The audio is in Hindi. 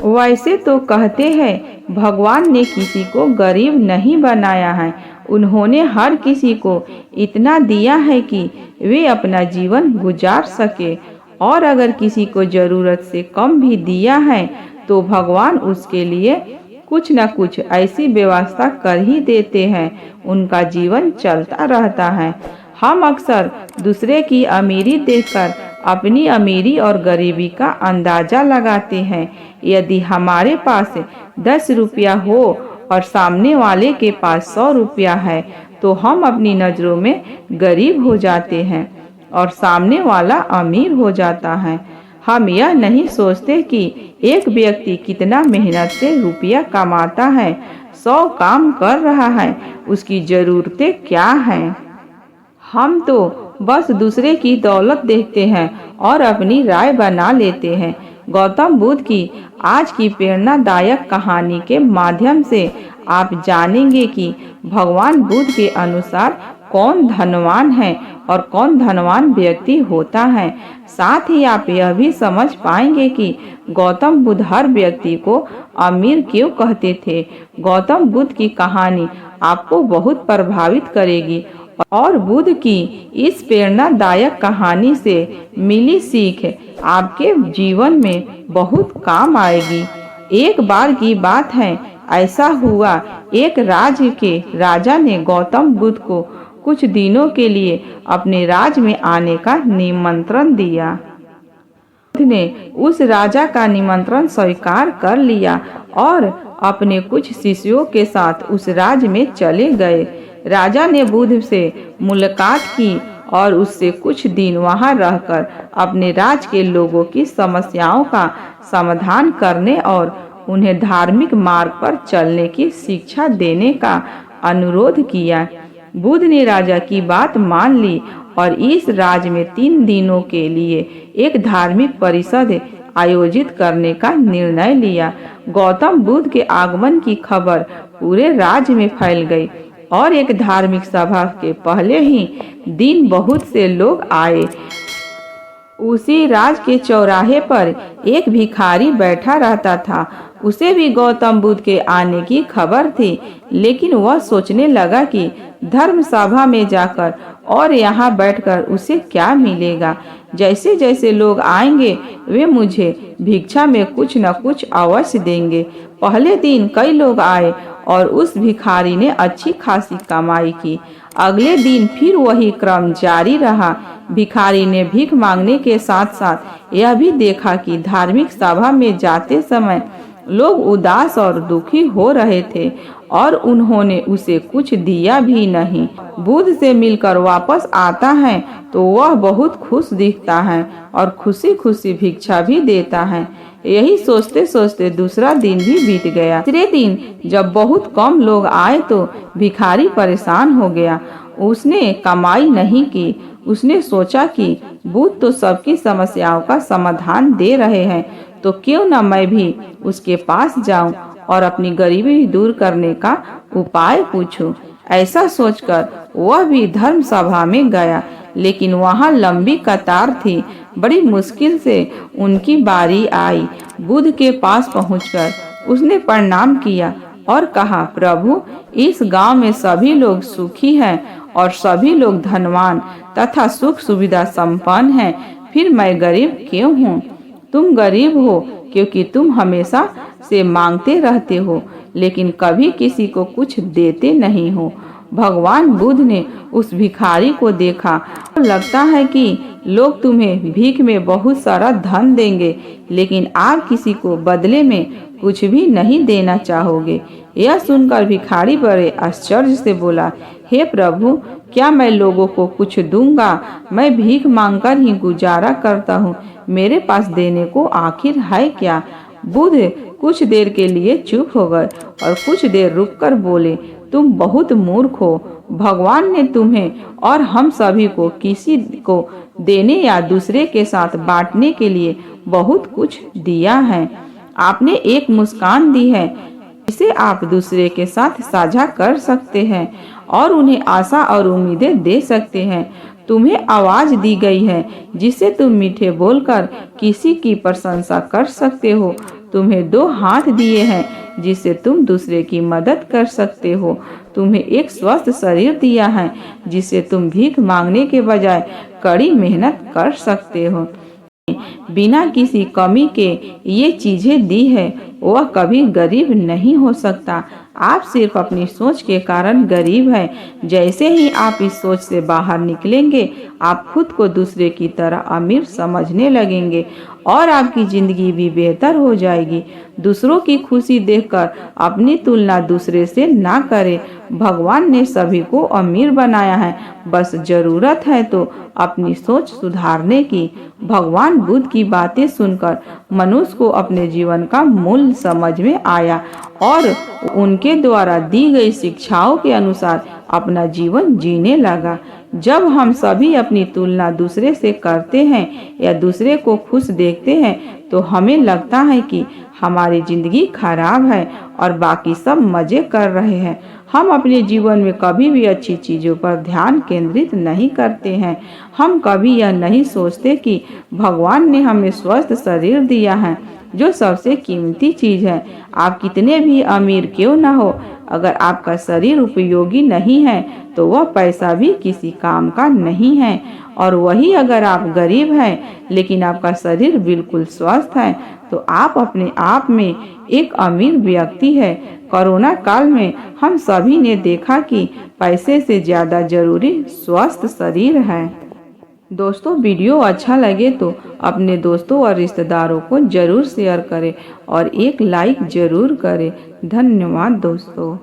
वैसे तो कहते हैं भगवान ने किसी को गरीब नहीं बनाया है। उन्होंने हर किसी को इतना दिया है कि वे अपना जीवन गुजार सके, और अगर किसी को ज़रूरत से कम भी दिया है तो भगवान उसके लिए कुछ न कुछ ऐसी व्यवस्था कर ही देते हैं, उनका जीवन चलता रहता है। हम अक्सर दूसरे की अमीरी देखकर अपनी अमीरी और गरीबी का अंदाज़ा लगाते हैं। यदि हमारे पास 10 रुपया हो और सामने वाले के पास 100 रुपया है तो हम अपनी नज़रों में गरीब हो जाते हैं और सामने वाला अमीर हो जाता है। हम यह नहीं सोचते कि एक व्यक्ति कितना मेहनत से रुपया कमाता है, 100 काम कर रहा है, उसकी ज़रूरतें क्या हैं। हम तो बस दूसरे की दौलत देखते हैं और अपनी राय बना लेते हैं। गौतम बुद्ध की आज की प्रेरणादायक कहानी के माध्यम से आप जानेंगे कि भगवान बुद्ध के अनुसार कौन धनवान है और कौन धनवान व्यक्ति होता है। साथ ही आप यह भी समझ पाएंगे कि गौतम बुद्ध हर व्यक्ति को अमीर क्यों कहते थे। गौतम बुद्ध की कहानी आपको बहुत प्रभावित करेगी और बुद्ध की इस प्रेरणादायक कहानी से मिली सीख आपके जीवन में बहुत काम आएगी। एक बार की बात है, ऐसा हुआ, एक राज्य के राजा ने गौतम बुद्ध को कुछ दिनों के लिए अपने राज्य में आने का निमंत्रण दिया। बुद्ध ने उस राजा का निमंत्रण स्वीकार कर लिया और अपने कुछ शिष्यों के साथ उस राज्य में चले गए। राजा ने बुद्ध से मुलाकात की और उससे कुछ दिन वहां रहकर अपने राज्य के लोगों की समस्याओं का समाधान करने और उन्हें धार्मिक मार्ग पर चलने की शिक्षा देने का अनुरोध किया। बुद्ध ने राजा की बात मान ली और इस राज्य में 3 दिनों के लिए एक धार्मिक परिषद आयोजित करने का निर्णय लिया। गौतम बुद्ध के आगमन की खबर पूरे राज्य में फैल गई और एक धार्मिक सभा के पहले ही दिन बहुत से लोग आए। उसी राज के चौराहे पर एक भिखारी बैठा रहता था। उसे भी गौतम बुद्ध के आने की खबर थी, लेकिन वह सोचने लगा कि धर्म सभा में जाकर और यहाँ बैठकर उसे क्या मिलेगा। जैसे जैसे लोग आएंगे वे मुझे भिक्षा में कुछ न कुछ अवश्य देंगे। पहले दिन कई लोग आए और उस भिखारी ने अच्छी खासी कमाई की। अगले दिन फिर वही क्रम जारी रहा। भिखारी ने भीख मांगने के साथ साथ यह भी देखा कि धार्मिक सभा में जाते समय लोग उदास और दुखी हो रहे थे और उन्होंने उसे कुछ दिया भी नहीं। बुद्ध से मिलकर वापस आता है तो वह बहुत खुश दिखता है और खुशी खुशी भिक्षा भी देता है। यही सोचते सोचते दूसरा दिन भी बीत गया। तीसरे दिन जब बहुत कम लोग आए तो भिखारी परेशान हो गया। उसने कमाई नहीं की। उसने सोचा कि बुद्ध तो सबकी समस्याओं का समाधान दे रहे हैं, तो क्यों न मैं भी उसके पास जाऊं और अपनी गरीबी दूर करने का उपाय पूछूं। ऐसा सोचकर वह भी धर्म सभा में गया, लेकिन वहां लंबी कतार थी। बड़ी मुश्किल से उनकी बारी आई। बुद्ध के पास पहुंचकर उसने प्रणाम किया और कहा, प्रभु, इस गांव में सभी लोग सुखी हैं और सभी लोग धनवान तथा सुख सुविधा संपन्न हैं, फिर मैं गरीब क्यों हूँ? तुम गरीब हो क्योंकि तुम हमेशा से मांगते रहते हो, लेकिन कभी किसी को कुछ देते नहीं हो। भगवान बुद्ध ने उस भिखारी को देखा। लगता है कि लोग तुम्हें भीख में बहुत सारा धन देंगे, लेकिन आप किसी को बदले में कुछ भी नहीं देना चाहोगे। यह सुनकर भिखारी बड़े आश्चर्य से बोला, हे प्रभु, क्या मैं लोगों को कुछ दूंगा? मैं भीख मांगकर ही गुजारा करता हूँ। मेरे पास देने को आखिर है क्या? बुद्ध कुछ देर के लिए चुप हो गए और कुछ देर रुककर बोले, तुम बहुत मूर्ख हो। भगवान ने तुम्हें और हम सभी को किसी को देने या दूसरे के साथ बांटने के लिए बहुत कुछ दिया है। आपने एक मुस्कान दी है जिसे आप दूसरे के साथ साझा कर सकते हैं और उन्हें आशा और उम्मीदें दे सकते हैं। तुम्हें आवाज दी गई है जिसे तुम मीठे बोलकर किसी की प्रशंसा कर सकते हो। तुम्हें 2 हाथ दिए हैं जिससे तुम दूसरे की मदद कर सकते हो। तुम्हें एक स्वस्थ शरीर दिया है जिससे तुम भीख मांगने के बजाय कड़ी मेहनत कर सकते हो। बिना किसी कमी के ये चीजें दी है, वह कभी गरीब नहीं हो सकता। आप सिर्फ अपनी सोच के कारण गरीब हैं। जैसे ही आप इस सोच से बाहर निकलेंगे, आप खुद को दूसरे की तरह अमीर समझने लगेंगे और आपकी जिंदगी भी बेहतर हो जाएगी। दूसरों की खुशी देखकर अपनी तुलना दूसरे से ना करें। भगवान ने सभी को अमीर बनाया है, बस जरूरत है तो अपनी सोच सुधारने की। भगवान बुद्ध की बातें सुनकर मनुष्य को अपने जीवन का मूल्य समझ में आया और उनके द्वारा दी गई शिक्षाओं के अनुसार अपना जीवन जीने लगा। जब हम सभी अपनी तुलना दूसरे से करते हैं या दूसरे को खुश देखते हैं तो हमें लगता है कि हमारी जिंदगी खराब है और बाकी सब मजे कर रहे हैं। हम अपने जीवन में कभी भी अच्छी चीज़ों पर ध्यान केंद्रित नहीं करते हैं। हम कभी यह नहीं सोचते कि भगवान ने हमें स्वस्थ शरीर दिया है, जो सबसे कीमती चीज़ है। आप कितने भी अमीर क्यों न हो, अगर आपका शरीर उपयोगी नहीं है तो वह पैसा भी किसी काम का नहीं है। और वही अगर आप गरीब हैं लेकिन आपका शरीर बिल्कुल स्वस्थ है तो आप अपने आप में एक अमीर व्यक्ति है। कोरोना काल में हम सभी ने देखा कि पैसे से ज़्यादा जरूरी स्वस्थ शरीर है। दोस्तों, वीडियो अच्छा लगे तो अपने दोस्तों और रिश्तेदारों को जरूर शेयर करें और एक लाइक जरूर करें। धन्यवाद दोस्तों।